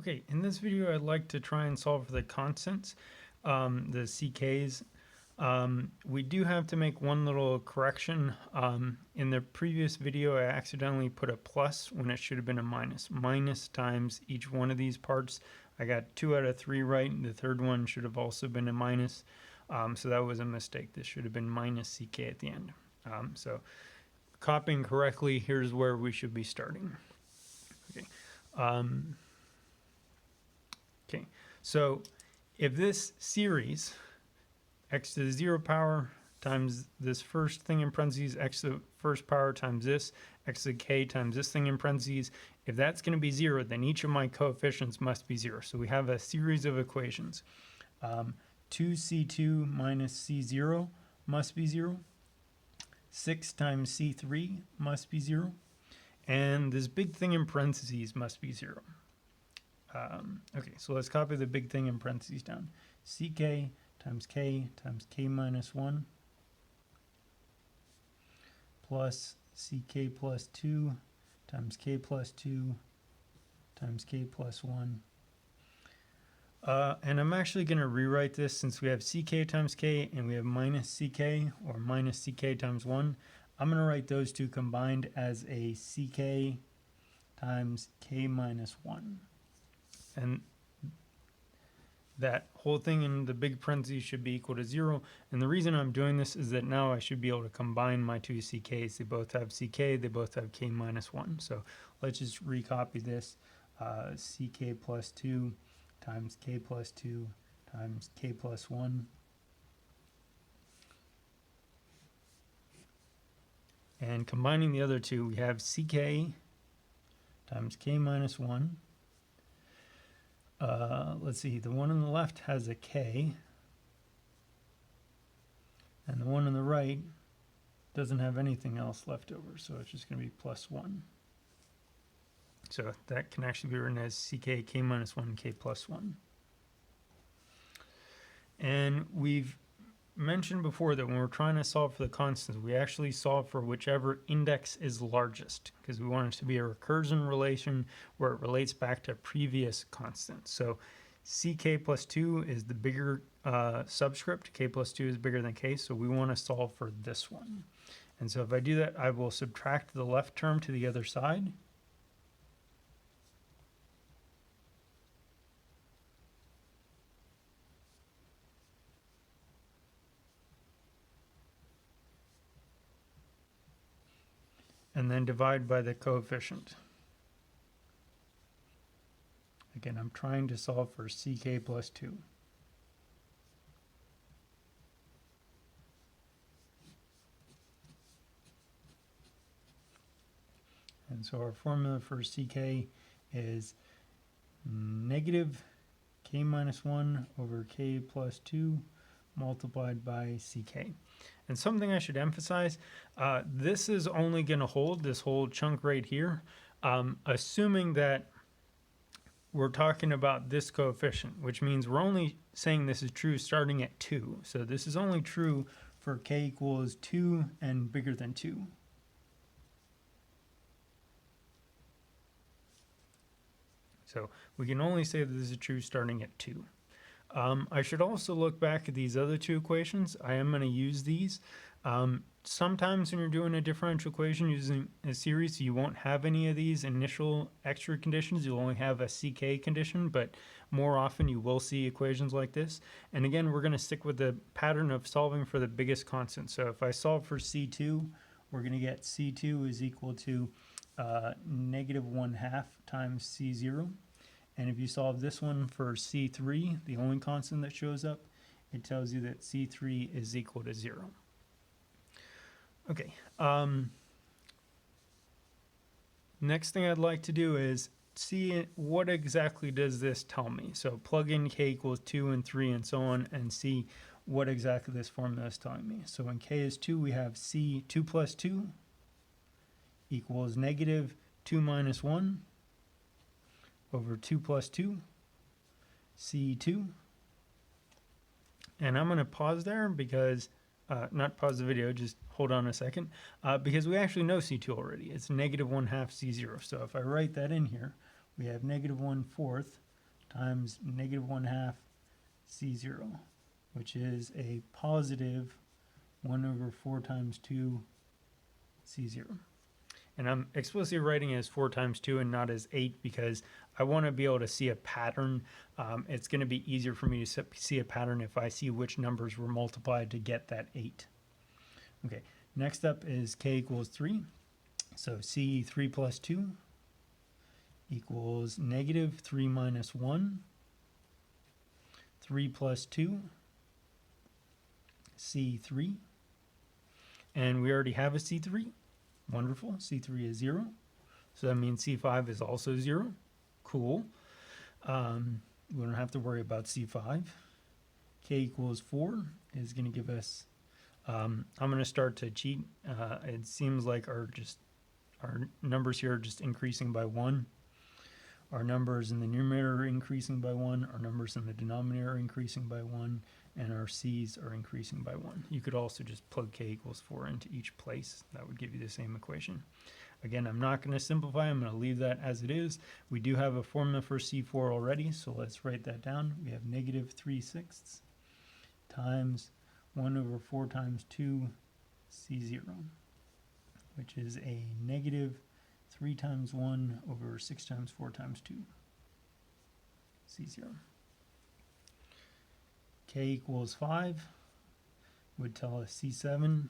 Okay, in this video I'd like to try and solve for the constants, the CKs. We do have to make one little correction. In the previous video I accidentally put a plus when it should have been a minus. Minus times each one of these parts. I got 2 out of 3 right, and the third one should have also been a minus. So that was a mistake. This should have been minus CK at the end. So copying correctly, here's where we should be starting. Okay. Okay, so if this series, x to the 0 power times this first thing in parentheses, x to the first power times this, x to the k times this thing in parentheses, if that's going to be 0, then each of my coefficients must be 0. So we have a series of equations. 2c2 minus c0 must be 0. 6 times c3 must be 0. And this big thing in parentheses must be 0. Okay, so let's copy the big thing in parentheses down. ck times k minus 1 plus ck plus 2 times k plus 2 times k plus 1. And I'm actually going to rewrite this since we have ck times k and we have minus ck or minus ck times 1. I'm going to write those two combined as a ck times k minus 1. And that whole thing in the big parentheses should be equal to 0. And the reason I'm doing this is that now I should be able to combine my two ck's. They both have ck, they both have k minus 1. So let's just recopy this. Ck plus 2 times k plus 2 times k plus 1. And combining the other two, we have ck times k minus 1. Let's see, the one on the left has a k, and the one on the right doesn't have anything else left over, so it's just going to be plus 1. So that can actually be written as ck k minus 1 k plus 1. And we've mentioned before that when we're trying to solve for the constants, we actually solve for whichever index is largest, because we want it to be a recursion relation where it relates back to previous constants. So ck plus 2 is the bigger subscript, k plus 2 is bigger than k, so we want to solve for this one. And so if I do that, I will subtract the left term to the other side. And then divide by the coefficient. Again, I'm trying to solve for ck plus 2. And so our formula for ck is negative k minus 1 over k plus 2 multiplied by ck. And something I should emphasize, this is only going to hold this whole chunk right here, assuming that we're talking about this coefficient, which means we're only saying this is true starting at 2. So this is only true for k equals 2 and bigger than 2. So we can only say that this is true starting at 2. I should also look back at these other two equations. I am going to use these. Sometimes when you're doing a differential equation using a series, you won't have any of these initial extra conditions. You'll only have a ck condition, but more often you will see equations like this. And again, we're going to stick with the pattern of solving for the biggest constant. So if I solve for c2, we're going to get c2 is equal to negative 1/2 times c0. And if you solve this one for c3, the only constant that shows up, it tells you that c3 is equal to 0. Okay. Next thing I'd like to do is see what exactly does this tell me. So plug in k equals 2 and 3 and so on and see what exactly this formula is telling me. So when k is 2, we have c2 plus 2 equals negative 2 minus 1 over 2 plus 2, c2. And I'm going to pause there because, not pause the video, just hold on a second, because we actually know c2 already. It's negative 1/2 c0. So if I write that in here, we have negative 1/4 times negative 1/2 C0, which is a positive 1 over 4 times 2 C0. And I'm explicitly writing it as 4 times 2 and not as 8 because I want to be able to see a pattern. It's going to be easier for me to see a pattern if I see which numbers were multiplied to get that 8. Okay, next up is k equals 3. So C3 plus 2 equals negative 3 minus 1. 3 plus 2, C3. And we already have a C3. Wonderful. C3 is 0. So that means C5 is also 0. Cool. We don't have to worry about C5. K equals 4 is going to give us, I'm going to start to cheat. It seems like our numbers here are just increasing by 1. Our numbers in the numerator are increasing by 1. Our numbers in the denominator are increasing by 1. And our C's are increasing by 1. You could also just plug k equals 4 into each place. That would give you the same equation. Again, I'm not going to simplify. I'm going to leave that as it is. We do have a formula for C4 already, so let's write that down. We have negative 3/6 times 1 over 4 times 2 C0, which is a negative 3 times 1 over 6 times 4 times 2 C0. K equals 5 would tell us C7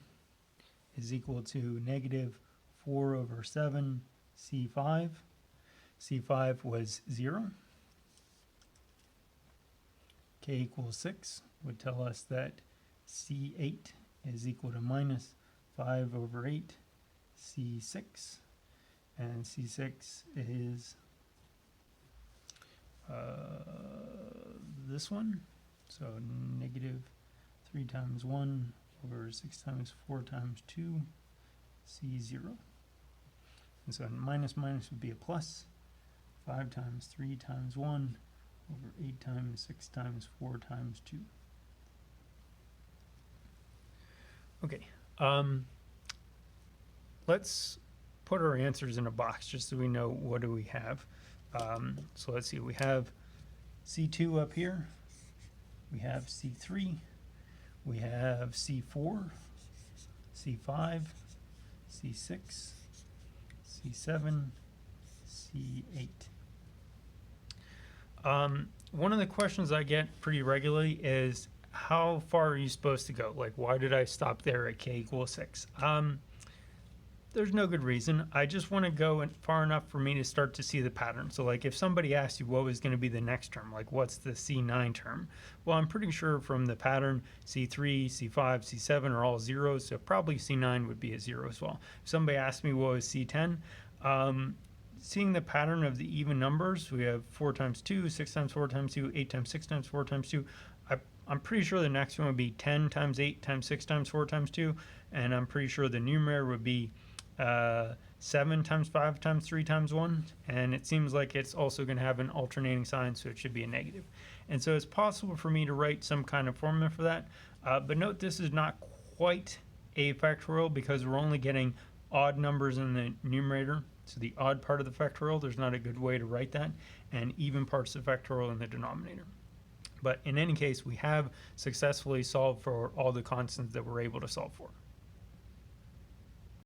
is equal to negative 4 over 7 C5. C5 was 0. K equals 6 would tell us that C8 is equal to minus 5 over 8 C6. And C6 is this one. So negative 3 times 1 over 6 times 4 times 2 C0. And so minus minus would be a plus. 5 times 3 times 1 over 8 times 6 times 4 times 2. Okay. Let's put our answers in a box just so we know what do we have. So let's see. We have C2 up here. We have C3, we have C4, C5, C6, C7, C8. One of the questions I get pretty regularly is, how far are you supposed to go? Like, why did I stop there at k equals 6? There's no good reason. I just want to go far enough for me to start to see the pattern. So like if somebody asks you what was going to be the next term, like what's the C9 term? Well, I'm pretty sure from the pattern C3, C5, C7 are all zeros, so probably C9 would be a 0 as well. If somebody asked me what was C10, seeing the pattern of the even numbers, we have 4 times 2, 6 times 4 times 2, 8 times 6 times 4 times 2. I'm pretty sure the next one would be 10 times 8 times 6 times 4 times 2, and I'm pretty sure the numerator would be 7 times 5 times 3 times 1, and it seems like it's also going to have an alternating sign, so it should be a negative. And so it's possible for me to write some kind of formula for that, but note this is not quite a factorial because we're only getting odd numbers in the numerator, so the odd part of the factorial, there's not a good way to write that, and even parts of the factorial in the denominator. But in any case, we have successfully solved for all the constants that we're able to solve for.